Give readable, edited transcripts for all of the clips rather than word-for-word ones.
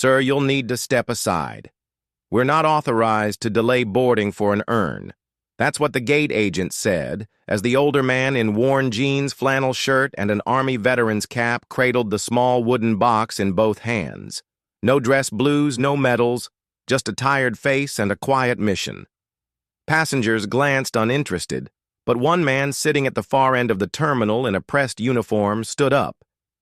Sir, you'll need to step aside. We're not authorized to delay boarding for an urn. That's what the gate agent said, as the older man in worn jeans, flannel shirt, and an Army veteran's cap cradled the small wooden box in both hands. No dress blues, no medals, just a tired face and a quiet mission. Passengers glanced uninterested, but one man sitting at the far end of the terminal in a pressed uniform stood up.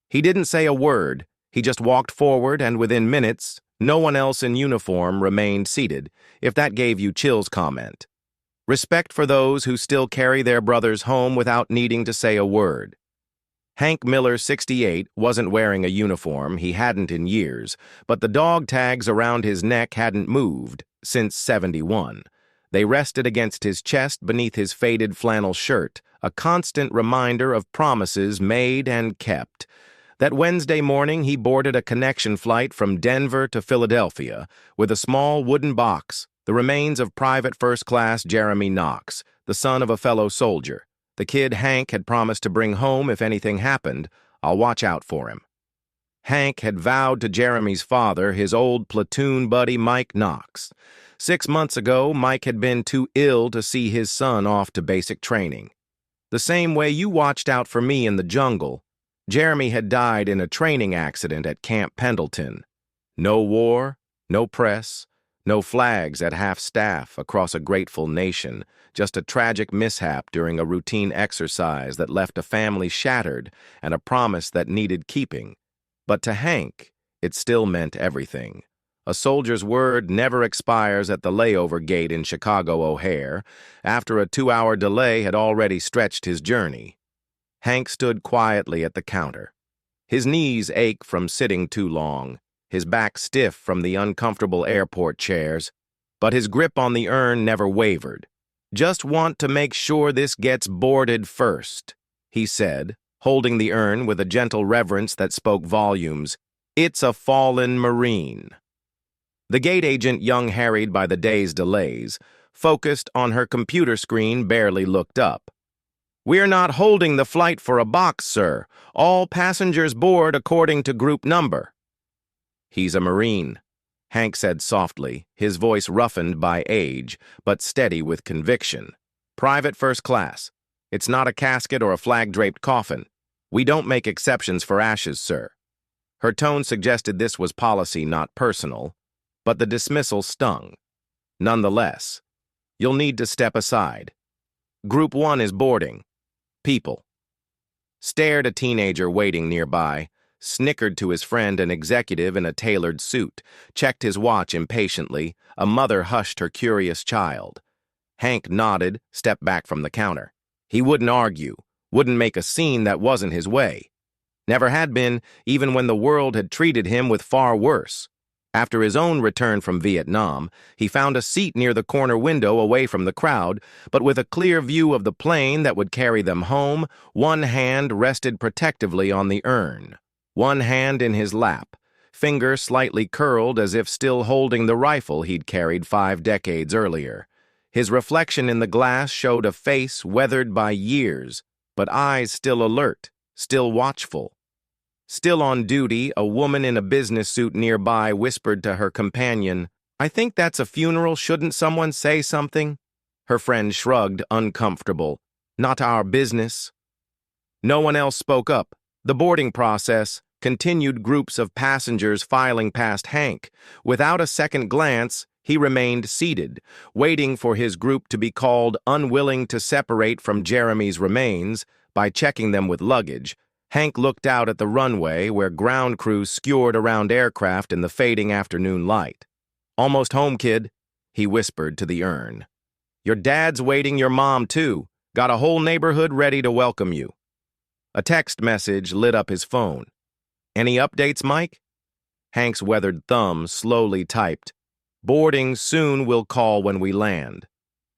He didn't say a word, he just walked forward, and within minutes, no one else in uniform remained seated, if that gave you chills. Comment. Respect for those who still carry their brothers home without needing to say a word. Hank Miller, 68, wasn't wearing a uniform, he hadn't in years, but the dog tags around his neck hadn't moved since 71. They rested against his chest beneath his faded flannel shirt, a constant reminder of promises made and kept. That Wednesday morning, he boarded a connection flight from Denver to Philadelphia with a small wooden box, the remains of Private First Class Jeremy Knox, the son of a fellow soldier. The kid Hank had promised to bring home if anything happened. I'll watch out for him. Hank had vowed to Jeremy's father, his old platoon buddy Mike Knox. 6 months ago, Mike had been too ill to see his son off to basic training. The same way you watched out for me in the jungle, Jeremy had died in a training accident at Camp Pendleton. No war, no press, no flags at half-staff across a grateful nation, just a tragic mishap during a routine exercise that left a family shattered and a promise that needed keeping. But to Hank, it still meant everything. A soldier's word never expires at the layover gate in Chicago O'Hare, after a 2-hour delay had already stretched his journey. Hank stood quietly at the counter. His knees ached from sitting too long, his back stiff from the uncomfortable airport chairs, but his grip on the urn never wavered. "Just want to make sure this gets boarded first," he said, holding the urn with a gentle reverence that spoke volumes. "It's a fallen Marine." The gate agent, young harried by the day's delays, focused on her computer screen, barely looked up. "We're not holding the flight for a box, sir. All passengers board according to group number." "He's a Marine," Hank said softly, his voice roughened by age, but steady with conviction. "Private First Class. It's not a casket or a flag-draped coffin. We don't make exceptions for ashes, sir." Her tone suggested this was policy, not personal, but the dismissal stung. "Nonetheless, you'll need to step aside. Group 1 is boarding. People." Stared a teenager waiting nearby, snickered to his friend, an executive in a tailored suit, checked his watch impatiently. A mother hushed her curious child. Hank nodded, stepped back from the counter. He wouldn't argue, wouldn't make a scene that wasn't his way. Never had been, even when the world had treated him with far worse. After his own return from Vietnam, he found a seat near the corner window away from the crowd, but with a clear view of the plane that would carry them home. One hand rested protectively on the urn, one hand in his lap, finger slightly curled as if still holding the rifle he'd carried 5 decades earlier. His reflection in the glass showed a face weathered by years, but eyes still alert, still watchful. Still on duty, a woman in a business suit nearby whispered to her companion, "I think that's a funeral. Shouldn't someone say something?" Her friend shrugged, uncomfortable. "Not our business." No one else spoke up. The boarding process continued, groups of passengers filing past Hank. Without a second glance, he remained seated, waiting for his group to be called, unwilling to separate from Jeremy's remains by checking them with luggage. Hank looked out at the runway where ground crews skewered around aircraft in the fading afternoon light. "Almost home, kid," he whispered to the urn. "Your dad's waiting, your mom too. Got a whole neighborhood ready to welcome you." A text message lit up his phone. "Any updates, Mike?" Hank's weathered thumb slowly typed, "Boarding soon, we'll call when we land."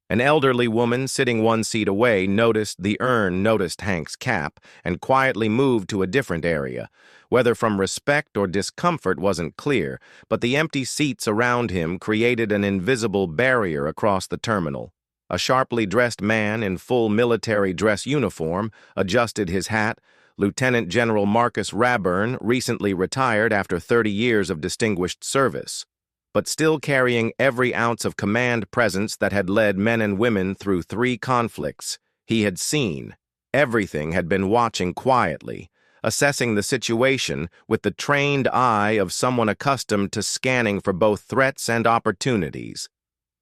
An elderly woman sitting one seat away noticed the urn, noticed Hank's cap, and quietly moved to a different area. Whether from respect or discomfort wasn't clear, but the empty seats around him created an invisible barrier across the terminal. A sharply dressed man in full military dress uniform adjusted his hat, Lieutenant General Marcus Rayburn, recently retired after 30 years of distinguished service, but still carrying every ounce of command presence that had led men and women through 3 conflicts. He had seen. Everything had been watching quietly, assessing the situation with the trained eye of someone accustomed to scanning for both threats and opportunities.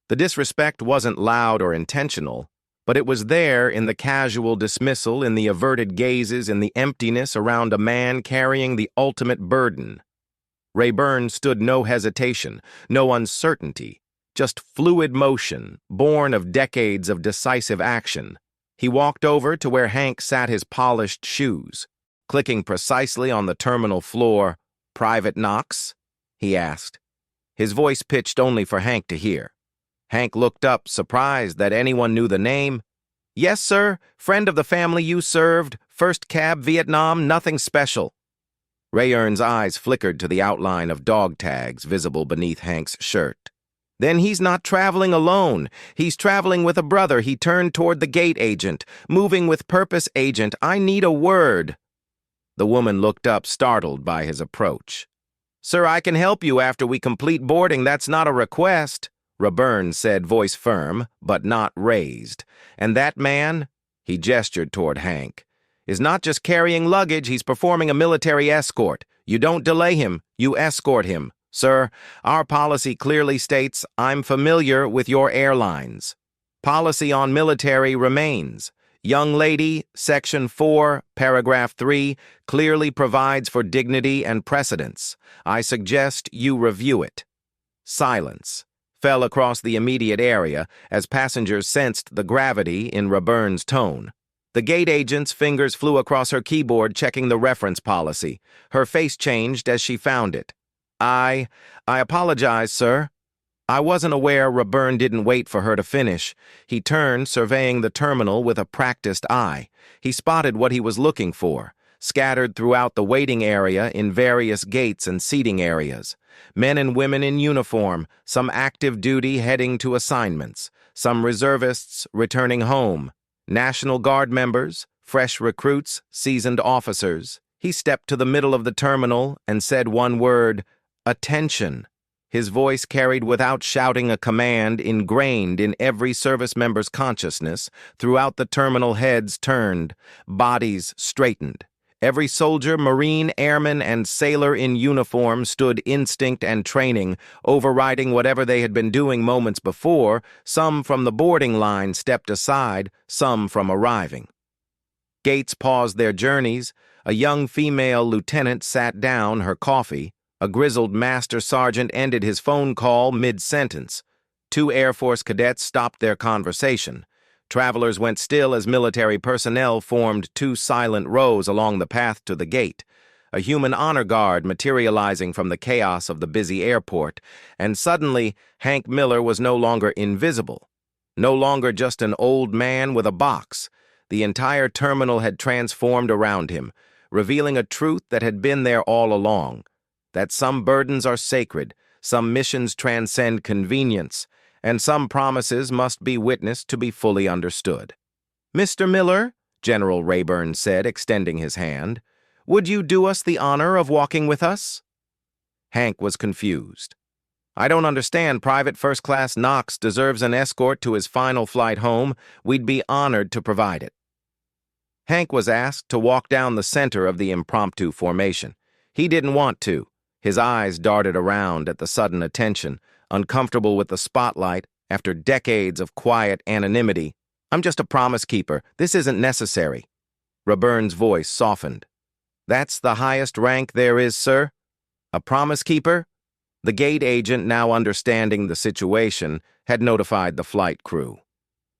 The disrespect wasn't loud or intentional, but it was there in the casual dismissal, in the averted gazes, in the emptiness around a man carrying the ultimate burden. Rayburn stood no hesitation, no uncertainty, just fluid motion, born of decades of decisive action. He walked over to where Hank sat his polished shoes, clicking precisely on the terminal floor. "Private Knox?" he asked, his voice pitched only for Hank to hear. Hank looked up, surprised that anyone knew the name. "Yes, sir. Friend of the family you served. First cab, Vietnam, nothing special." Rayburn's eyes flickered to the outline of dog tags visible beneath Hank's shirt. "Then he's not traveling alone. He's traveling with a brother." He turned toward the gate agent. "Moving with purpose, agent. I need a word." The woman looked up, startled by his approach. "Sir, I can help you after we complete boarding. That's not a request," Rayburn said, voice firm, but not raised. "And that man," he gestured toward Hank, "is not just carrying luggage, he's performing a military escort. You don't delay him, you escort him. Sir, our policy clearly states, I'm familiar with your airlines. Policy on military remains. Young lady, Section 4, Paragraph 3, clearly provides for dignity and precedence. I suggest you review it." Silence fell across the immediate area as passengers sensed the gravity in Rayburn's tone. The gate agent's fingers flew across her keyboard, checking the reference policy. Her face changed as she found it. I apologize, sir." "I wasn't aware." Rayburn didn't wait for her to finish. He turned, surveying the terminal with a practiced eye. He spotted what he was looking for, scattered throughout the waiting area in various gates and seating areas. Men and women in uniform, some active duty heading to assignments, some reservists returning home, National Guard members, fresh recruits, seasoned officers. He stepped to the middle of the terminal and said one word, "Attention." His voice carried without shouting a command ingrained in every service member's consciousness. Throughout the terminal, heads turned, bodies straightened. Every soldier, Marine, airman, and sailor in uniform stood instinct and training, overriding whatever they had been doing moments before. Some from the boarding line stepped aside, some from arriving. Gates paused their journeys. A young female lieutenant sat down, her coffee. A grizzled master sergeant ended his phone call mid-sentence. 2 Air Force cadets stopped their conversation. Travelers went still as military personnel formed 2 silent rows along the path to the gate, a human honor guard materializing from the chaos of the busy airport, and suddenly Hank Miller was no longer invisible, no longer just an old man with a box. The entire terminal had transformed around him, revealing a truth that had been there all along, that some burdens are sacred, some missions transcend convenience, and some promises must be witnessed to be fully understood. "Mr. Miller," General Rayburn said, extending his hand, "would you do us the honor of walking with us?" Hank was confused. "I don't understand. Private First Class Knox deserves an escort to his final flight home. We'd be honored to provide it." Hank was asked to walk down the center of the impromptu formation. He didn't want to. His eyes darted around at the sudden attention, uncomfortable with the spotlight after decades of quiet anonymity. "I'm just a promise keeper. This isn't necessary." Rayburn's voice softened. "That's the highest rank there is, sir? A promise keeper?" The gate agent, now understanding the situation, had notified the flight crew.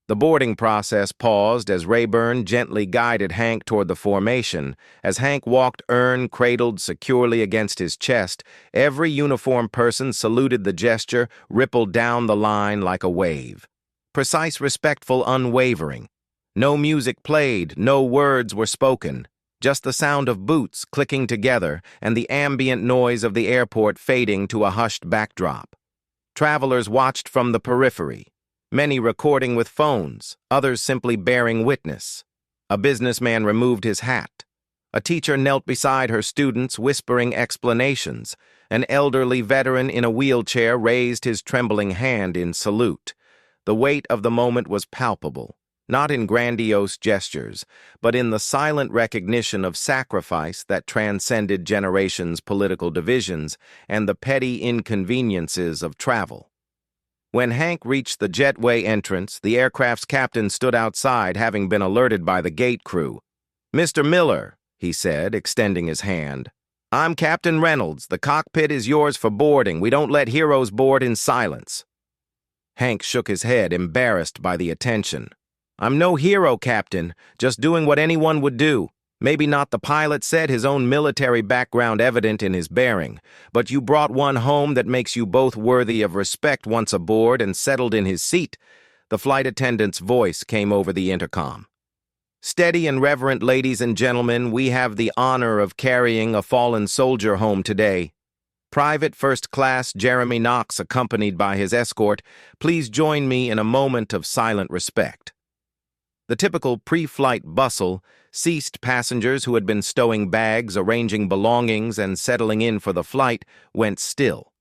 The boarding process paused as Rayburn gently guided Hank toward the formation. As Hank walked, urn cradled securely against his chest, every uniformed person saluted the gesture, rippled down the line like a wave. Precise, respectful, unwavering. No music played, no words were spoken. Just the sound of boots clicking together and the ambient noise of the airport fading to a hushed backdrop. Travelers watched from the periphery, many recording with phones, others simply bearing witness. A businessman removed his hat. A teacher knelt beside her students, whispering explanations. An elderly veteran in a wheelchair raised his trembling hand in salute. The weight of the moment was palpable, not in grandiose gestures, but in the silent recognition of sacrifice that transcended generations' political divisions and the petty inconveniences of travel. When Hank reached the jetway entrance, the aircraft's captain stood outside, having been alerted by the gate crew. "Mr. Miller," he said, extending his hand. "I'm Captain Reynolds. The cockpit is yours for boarding. We don't let heroes board in silence." Hank shook his head, embarrassed by the attention. "I'm no hero, Captain, just doing what anyone would do. Maybe not the pilot said, his own military background evident in his bearing, but you brought one home that makes you both worthy of respect once aboard and settled in his seat." The flight attendant's voice came over the intercom. "Steady and reverent ladies and gentlemen, we have the honor of carrying a fallen soldier home today. Private First Class Jeremy Knox, accompanied by his escort, please join me in a moment of silent respect." The typical pre-flight bustle ceased. Passengers who had been stowing bags, arranging belongings, and settling in for the flight went still.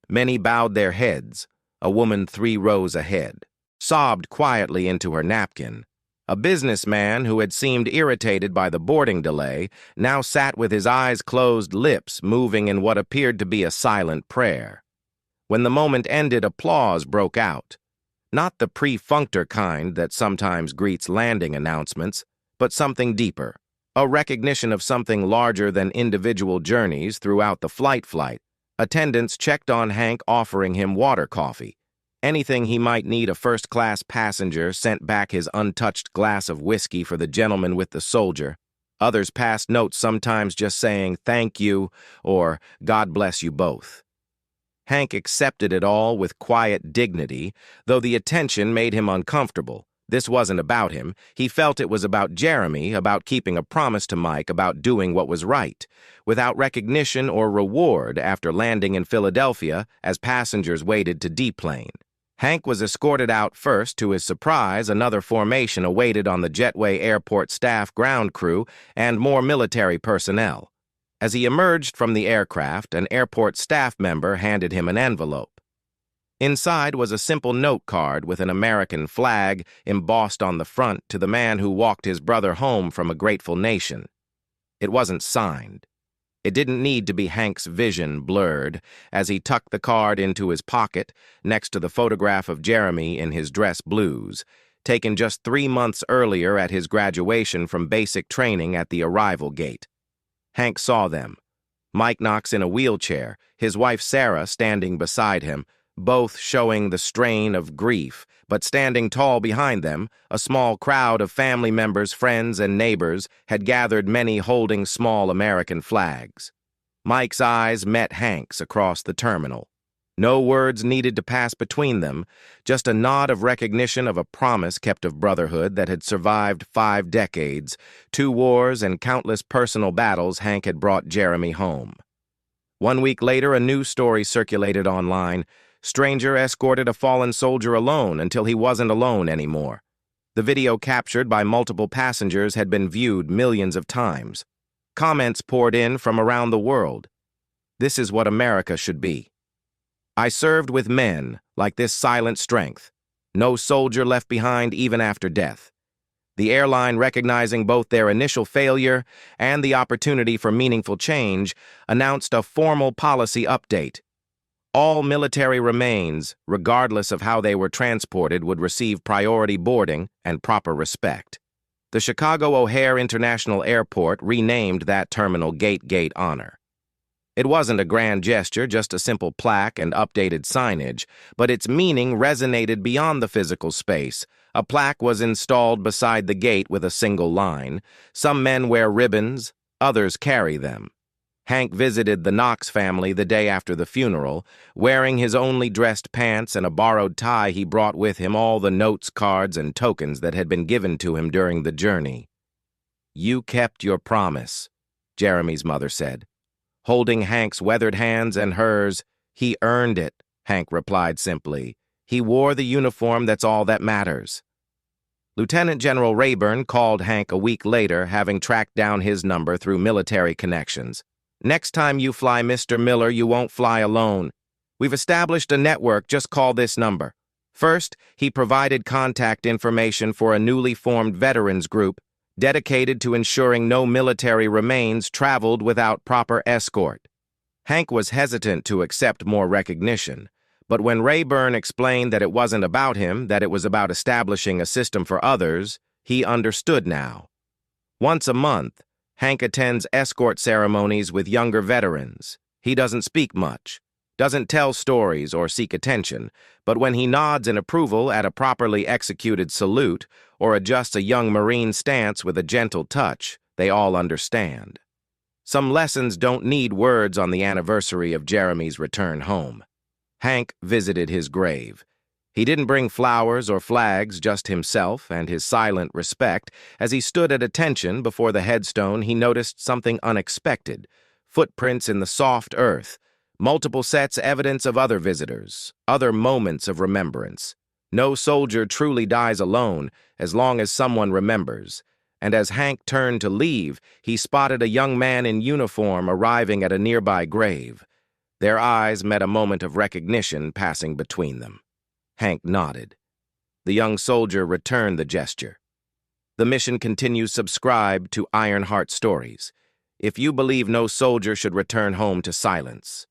Many bowed their heads. A woman 3 rows ahead sobbed quietly into her napkin. A businessman who had seemed irritated by the boarding delay now sat with his eyes closed, lips moving in what appeared to be a silent prayer. When the moment ended, applause broke out. Not the pre-functor kind that sometimes greets landing announcements, but something deeper, a recognition of something larger than individual journeys throughout the flight. Attendants checked on Hank, offering him water, coffee. Anything he might need. A first-class passenger sent back his untouched glass of whiskey for the gentleman with the soldier. Others passed notes, sometimes just saying, "Thank you," or "God bless you both." Hank accepted it all with quiet dignity, though the attention made him uncomfortable. This wasn't about him. He felt it was about Jeremy, about keeping a promise to Mike, about doing what was right. Without recognition or reward after landing in Philadelphia, as passengers waited to deplane, Hank was escorted out first. To his surprise, another formation awaited on the jetway: airport staff, ground crew, and more military personnel. As he emerged from the aircraft, an airport staff member handed him an envelope. Inside was a simple note card with an American flag embossed on the front, to the man who walked his brother home from a grateful nation. It wasn't signed. It didn't need to be. Hank's vision blurred as he tucked the card into his pocket next to the photograph of Jeremy in his dress blues, taken just 3 months earlier at his graduation from basic training at the arrival gate. Hank saw them. Mike Knox in a wheelchair, his wife Sarah standing beside him, both showing the strain of grief, but standing tall behind them, a small crowd of family members, friends, and neighbors had gathered, many holding small American flags. Mike's eyes met Hank's across the terminal. No words needed to pass between them, just a nod of recognition of a promise kept of brotherhood that had survived 5 decades, 2 wars, and countless personal battles. Hank had brought Jeremy home. 1 week later, a news story circulated online. Stranger escorted a fallen soldier alone until he wasn't alone anymore. The video, captured by multiple passengers, had been viewed millions of times. Comments poured in from around the world. "This is what America should be. I served with men like this silent strength. No soldier left behind even after death." The airline, recognizing both their initial failure and the opportunity for meaningful change, announced a formal policy update. All military remains, regardless of how they were transported, would receive priority boarding and proper respect. The Chicago O'Hare International Airport renamed that terminal Gate Honor. It wasn't a grand gesture, just a simple plaque and updated signage, but its meaning resonated beyond the physical space. A plaque was installed beside the gate with a single line: "Some men wear ribbons, others carry them." Hank visited the Knox family the day after the funeral, wearing his only dressed pants and a borrowed tie. He brought with him all the notes, cards, and tokens that had been given to him during the journey. "You kept your promise," Jeremy's mother said. Holding Hank's weathered hands and hers, "He earned it," Hank replied simply. "He wore the uniform, that's all that matters." Lieutenant General Rayburn called Hank a week later, having tracked down his number through military connections. "Next time you fly Mr. Miller, you won't fly alone. We've established a network, just call this number." First, he provided contact information for a newly formed veterans group dedicated to ensuring no military remains traveled without proper escort. Hank was hesitant to accept more recognition, but when Rayburn explained that it wasn't about him, that it was about establishing a system for others, he understood now. Once a month, Hank attends escort ceremonies with younger veterans. He doesn't speak much, doesn't tell stories or seek attention, but when he nods in approval at a properly executed salute or adjusts a young Marine stance with a gentle touch, they all understand. Some lessons don't need words on the anniversary of Jeremy's return home. Hank visited his grave. He didn't bring flowers or flags, just himself and his silent respect. As he stood at attention before the headstone, he noticed something unexpected: footprints in the soft earth, multiple sets evidence of other visitors, other moments of remembrance. No soldier truly dies alone as long as someone remembers. And as Hank turned to leave, he spotted a young man in uniform arriving at a nearby grave. Their eyes met a moment of recognition passing between them. Hank nodded. The young soldier returned the gesture. The mission continues. Subscribe to Ironheart Stories if you believe no soldier should return home to silence.